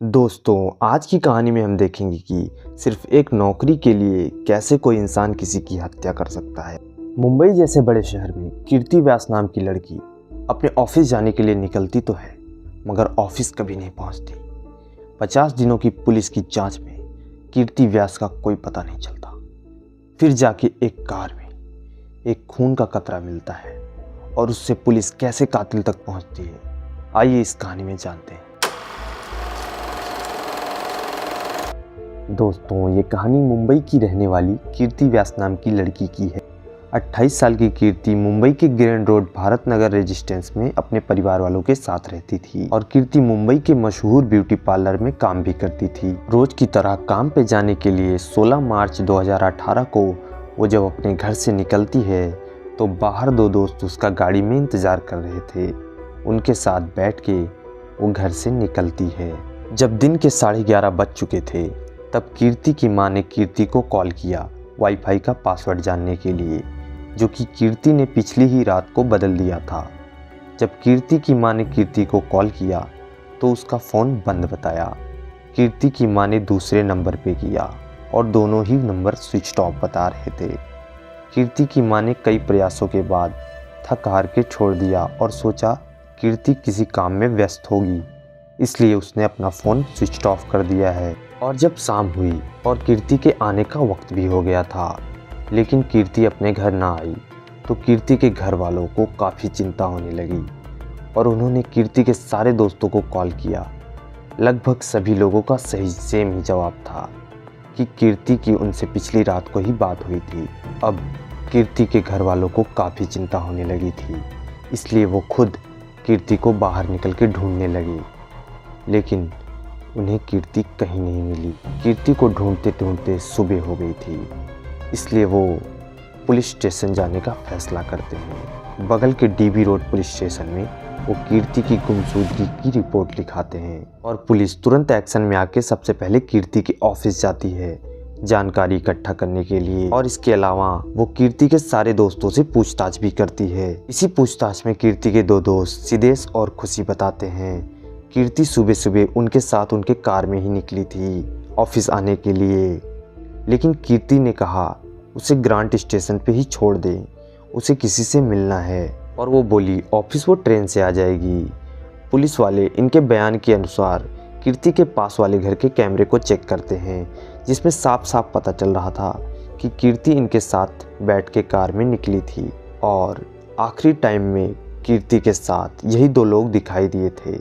दोस्तों, आज की कहानी में हम देखेंगे कि सिर्फ एक नौकरी के लिए कैसे कोई इंसान किसी की हत्या कर सकता है। मुंबई जैसे बड़े शहर में कीर्ति व्यास नाम की लड़की अपने ऑफिस जाने के लिए निकलती तो है, मगर ऑफिस कभी नहीं पहुंचती। 50 दिनों की पुलिस की जांच में कीर्ति व्यास का कोई पता नहीं चलता। फिर जाके एक कार में एक खून का कतरा मिलता है और उससे पुलिस कैसे कातिल तक पहुंचती है, आइए इस कहानी में जानते हैं। दोस्तों, ये कहानी मुंबई की रहने वाली कीर्ति व्यास नाम की लड़की की है। 28 साल की कीर्ति मुंबई के grand road Bharat Nagar residence में अपने परिवार वालों के साथ रहती थी और कीर्ति मुंबई के मशहूर ब्यूटी पार्लर में काम भी करती थी। रोज की तरह काम पे जाने के लिए 16 मार्च 2018 को वो जब अपने घर से निकलती है तो बाहर दो दोस्त उसका गाड़ी में इंतजार कर रहे थे। उनके साथ बैठ के वो घर से निकलती है। जब दिन के 11:30 बज चुके थे तब कीर्ति की मां ने कीर्ति को कॉल किया वाईफाई का पासवर्ड जानने के लिए, जो कि कीर्ति ने पिछली ही रात को बदल दिया था। जब कीर्ति की मां ने कीर्ति को कॉल किया तो उसका फ़ोन बंद बताया। कीर्ति की मां ने दूसरे नंबर पे किया और दोनों ही नंबर स्विच ऑफ बता रहे थे। कीर्ति की मां ने कई प्रयासों के बाद थक हार के छोड़ दिया और सोचा कीर्ति किसी काम में व्यस्त होगी, इसलिए उसने अपना फ़ोन स्विच ऑफ कर दिया है। और जब शाम हुई और कीर्ति के आने का वक्त भी हो गया था, लेकिन कीर्ति अपने घर ना आई, तो कीर्ति के घर वालों को काफ़ी चिंता होने लगी और उन्होंने कीर्ति के सारे दोस्तों को कॉल किया। लगभग सभी लोगों का सेम ही जवाब था कि कीर्ति की उनसे पिछली रात को ही बात हुई थी। अब कीर्ति के घर वालों को काफ़ी चिंता होने लगी थी, इसलिए वो खुद कीर्ति को बाहर निकल के ढूंढने लगे, लेकिन उन्हें कीर्ति कहीं नहीं मिली। कीर्ति को ढूंढते ढूंढते सुबह हो गई थी, इसलिए वो पुलिस स्टेशन जाने का फैसला करते हैं। बगल के डीबी रोड पुलिस स्टेशन में वो कीर्ति की गुमशुदगी की रिपोर्ट लिखाते हैं और पुलिस तुरंत एक्शन में आके सबसे पहले कीर्ति के ऑफिस जाती है जानकारी इकट्ठा करने के लिए। और इसके अलावा वो कीर्ति के सारे दोस्तों से पूछताछ भी करती है। इसी पूछताछ में कीर्ति के दो दोस्त सिदेश और खुशी बताते हैं कीर्ति सुबह सुबह उनके साथ उनके कार में ही निकली थी ऑफिस आने के लिए, लेकिन कीर्ति ने कहा उसे ग्रांट स्टेशन पे ही छोड़ दे, उसे किसी से मिलना है। और वो बोली ऑफिस वो ट्रेन से आ जाएगी। पुलिस वाले इनके बयान के अनुसार कीर्ति के पास वाले घर के कैमरे को चेक करते हैं, जिसमें साफ साफ पता चल रहा था कि कीर्ति इनके साथ बैठ के कार में निकली थी और आखिरी टाइम में कीर्ति के साथ यही दो लोग दिखाई दिए थे।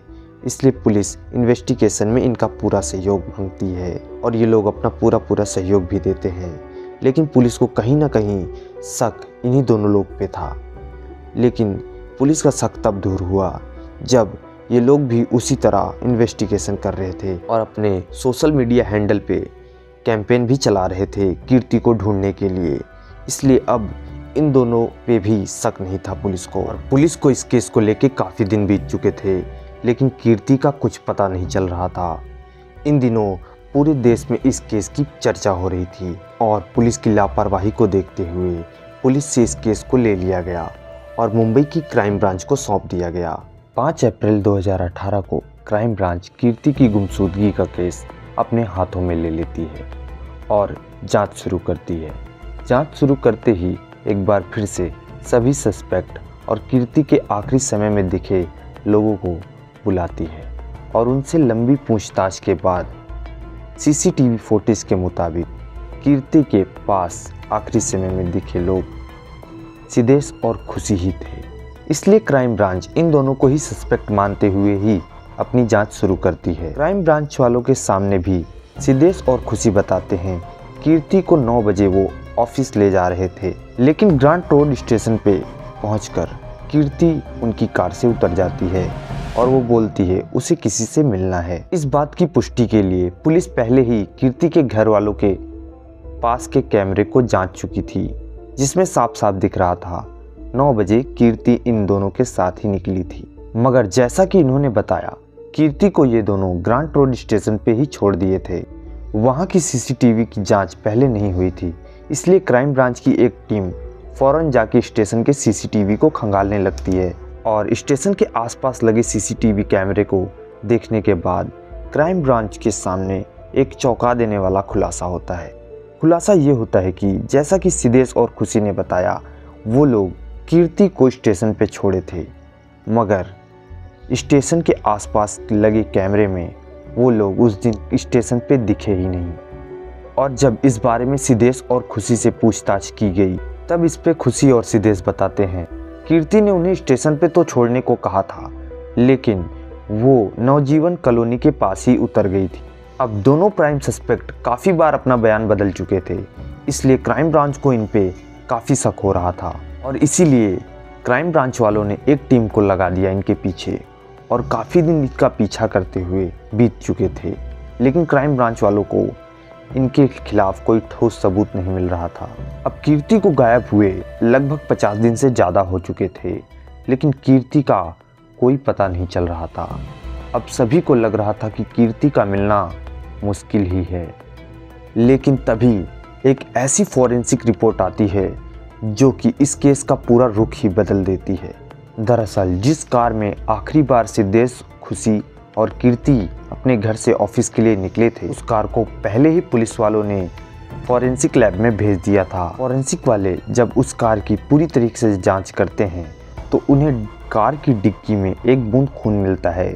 इसलिए पुलिस इन्वेस्टिगेशन में इनका पूरा सहयोग मांगती है और ये लोग अपना पूरा सहयोग भी देते हैं, लेकिन पुलिस को कहीं ना कहीं शक इन्हीं दोनों लोग पे था। लेकिन पुलिस का शक तब दूर हुआ जब ये लोग भी उसी तरह इन्वेस्टिगेशन कर रहे थे और अपने सोशल मीडिया हैंडल पे कैंपेन भी चला रहे थे कीर्ति को ढूंढने के लिए। इसलिए अब इन दोनों पे भी शक नहीं था पुलिस को। और पुलिस को इस केस को लेके काफ़ी दिन बीत चुके थे, लेकिन कीर्ति का कुछ पता नहीं चल रहा था। इन दिनों पूरे देश में इस केस की चर्चा हो रही थी और पुलिस की लापरवाही को देखते हुए पुलिस से इस केस को ले लिया गया और मुंबई की क्राइम ब्रांच को सौंप दिया गया। 5 अप्रैल 2018 को क्राइम ब्रांच कीर्ति की गुमशुदगी का केस अपने हाथों में ले लेती है और जांच शुरू करती है। जांच शुरू करते ही एक बार फिर से सभी सस्पेक्ट और कीर्ति के आखिरी समय में दिखे लोगों को बुलाती है और उनसे लंबी पूछताछ के बाद सीसीटीवी फुटेज के मुताबिक कीर्ति के पास आखिरी समय में दिखे लोग सिदेश और खुशी ही थे। इसलिए क्राइम ब्रांच इन दोनों को ही सस्पेक्ट मानते हुए ही अपनी जांच शुरू करती है। क्राइम ब्रांच वालों के सामने भी सिदेश और खुशी बताते हैं कीर्ति को 9 बजे वो ऑफिस ले जा रहे थे, लेकिन ग्रांट रोड स्टेशन पे पहुंचकर कीर्ति उनकी कार से उतर जाती है और वो बोलती है उसे किसी से मिलना है। इस बात की पुष्टि के लिए पुलिस पहले ही कीर्ति के घर वालों के पास के कैमरे को जांच चुकी थी, जिसमें साफ साफ दिख रहा था 9 बजे कीर्ति इन दोनों के साथ ही निकली थी। मगर जैसा कि इन्होंने बताया कीर्ति को ये दोनों ग्रांट रोड स्टेशन पे ही छोड़ दिए थे। वहाँ की सीसीटीवी की जांच पहले नहीं हुई थी, इसलिए क्राइम ब्रांच की एक टीम फौरन जाके स्टेशन के सीसीटीवी को खंगालने लगती है और स्टेशन के आसपास लगे सीसीटीवी कैमरे को देखने के बाद क्राइम ब्रांच के सामने एक चौंका देने वाला खुलासा होता है। खुलासा ये होता है कि जैसा कि सिद्धेश और खुशी ने बताया, वो लोग कीर्ति को स्टेशन पे छोड़े थे, मगर स्टेशन के आसपास लगे कैमरे में वो लोग उस दिन स्टेशन पे दिखे ही नहीं। और जब इस बारे में सिद्धेश और खुशी से पूछताछ की गई, तब इस पे खुशी और सिद्धेश बताते हैं कीर्ति ने उन्हें स्टेशन पे तो छोड़ने को कहा था, लेकिन वो नवजीवन कॉलोनी के पास ही उतर गई थी। अब दोनों प्राइम सस्पेक्ट काफ़ी बार अपना बयान बदल चुके थे, इसलिए क्राइम ब्रांच को इन पे काफ़ी शक हो रहा था और इसीलिए क्राइम ब्रांच वालों ने एक टीम को लगा दिया इनके पीछे और काफ़ी दिन इनका पीछा करते हुए बीत चुके थे, लेकिन क्राइम ब्रांच वालों को इनके खिलाफ कोई ठोस सबूत नहीं मिल रहा था। अब कीर्ति को गायब हुए लगभग 50 दिन से ज़्यादा हो चुके थे, लेकिन कीर्ति का कोई पता नहीं चल रहा था। अब सभी को लग रहा था कि कीर्ति का मिलना मुश्किल ही है, लेकिन तभी एक ऐसी फॉरेंसिक रिपोर्ट आती है जो कि इस केस का पूरा रुख ही बदल देती है। दरअसल जिस कार में आखिरी बार सिद्धेश, खुशी और कीर्ति अपने घर से ऑफिस के लिए निकले थे, उस कार को पहले ही पुलिस वालों ने फॉरेंसिक लैब में भेज दिया था। फॉरेंसिक वाले जब उस कार की पूरी तरीके से जांच करते हैं तो उन्हें कार की डिक्की में एक बूंद खून मिलता है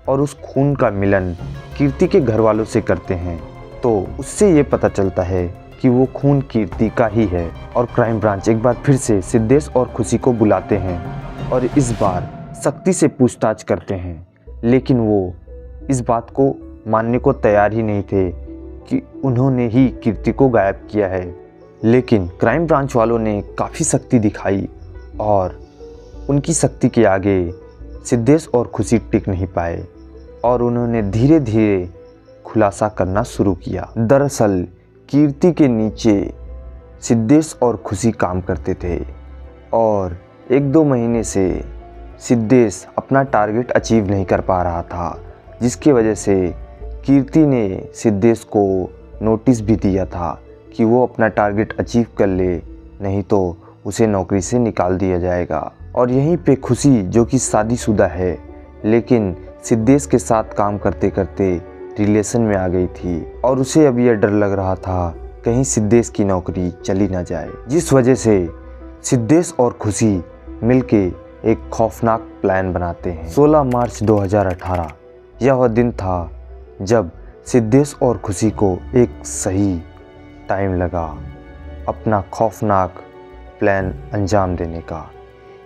और उस खून का मिलन कीर्ति के घर वालों से करते हैं, तो उससे ये पता चलता है कि वो खून कीर्ति का ही है। और क्राइम ब्रांच एक बार फिर से सिद्धेश और खुशी को बुलाते हैं और इस बार सख्ती से पूछताछ करते हैं, लेकिन वो इस बात को मानने को तैयार ही नहीं थे कि उन्होंने ही कीर्ति को गायब किया है। लेकिन क्राइम ब्रांच वालों ने काफ़ी सख्ती दिखाई और उनकी सख्ती के आगे सिद्धेश और खुशी टिक नहीं पाए और उन्होंने धीरे धीरे खुलासा करना शुरू किया। दरअसल कीर्ति के नीचे सिद्धेश और खुशी काम करते थे और 1-2 महीने से सिद्धेश अपना टारगेट अचीव नहीं कर पा रहा था, जिसकी वजह से कीर्ति ने सिद्धेश को नोटिस भी दिया था कि वो अपना टारगेट अचीव कर ले, नहीं तो उसे नौकरी से निकाल दिया जाएगा। और यहीं पे खुशी, जो कि शादीशुदा है लेकिन सिद्धेश के साथ काम करते करते रिलेशन में आ गई थी और उसे अब यह डर लग रहा था कहीं सिद्धेश की नौकरी चली ना जाए, जिस वजह से सिद्धेश और खुशी मिलके एक खौफनाक प्लान बनाते हैं। 16 मार्च 2018 यह वह दिन था जब सिद्धेश और खुशी को एक सही टाइम लगा अपना खौफनाक प्लान अंजाम देने का।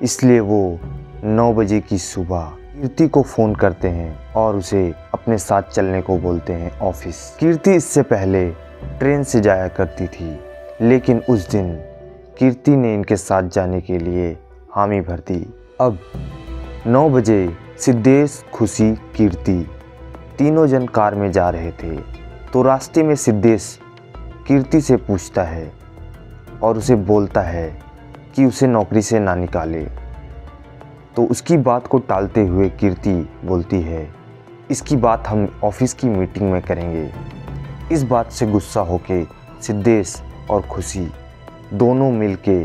इसलिए वो 9 बजे की सुबह कीर्ति को फ़ोन करते हैं और उसे अपने साथ चलने को बोलते हैं ऑफिस। कीर्ति इससे पहले ट्रेन से जाया करती थी, लेकिन उस दिन कीर्ति ने इनके साथ जाने के लिए हामी भर दी। अब 9 बजे सिद्धेश, खुशी, कीर्ति तीनों जन कार में जा रहे थे, तो रास्ते में सिद्धेश कीर्ति से पूछता है और उसे बोलता है कि उसे नौकरी से ना निकाले। तो उसकी बात को टालते हुए कीर्ति बोलती है, इसकी बात हम ऑफिस की मीटिंग में करेंगे। इस बात से गुस्सा होके सिद्धेश और खुशी दोनों मिलके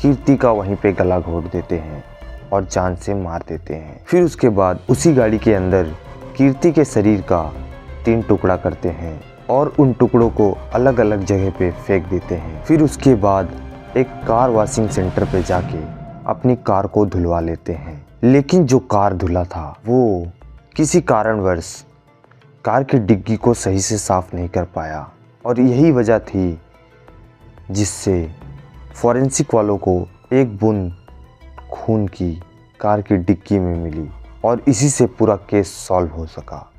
कीर्ति का वहीं पे गला घोट देते हैं और जान से मार देते हैं। फिर उसके बाद उसी गाड़ी के अंदर कीर्ति के शरीर का 3 टुकड़ा करते हैं और उन टुकड़ों को अलग अलग जगह पे फेंक देते हैं। फिर उसके बाद एक कार वॉशिंग सेंटर पे जाके अपनी कार को धुलवा लेते हैं, लेकिन जो कार धुला था वो किसी कारणवश कार की डिग्गी को सही से साफ नहीं कर पाया और यही वजह थी जिससे फॉरेंसिक वालों को एक बूंद खून की कार की डिग्गी में मिली और इसी से पूरा केस सॉल्व हो सका।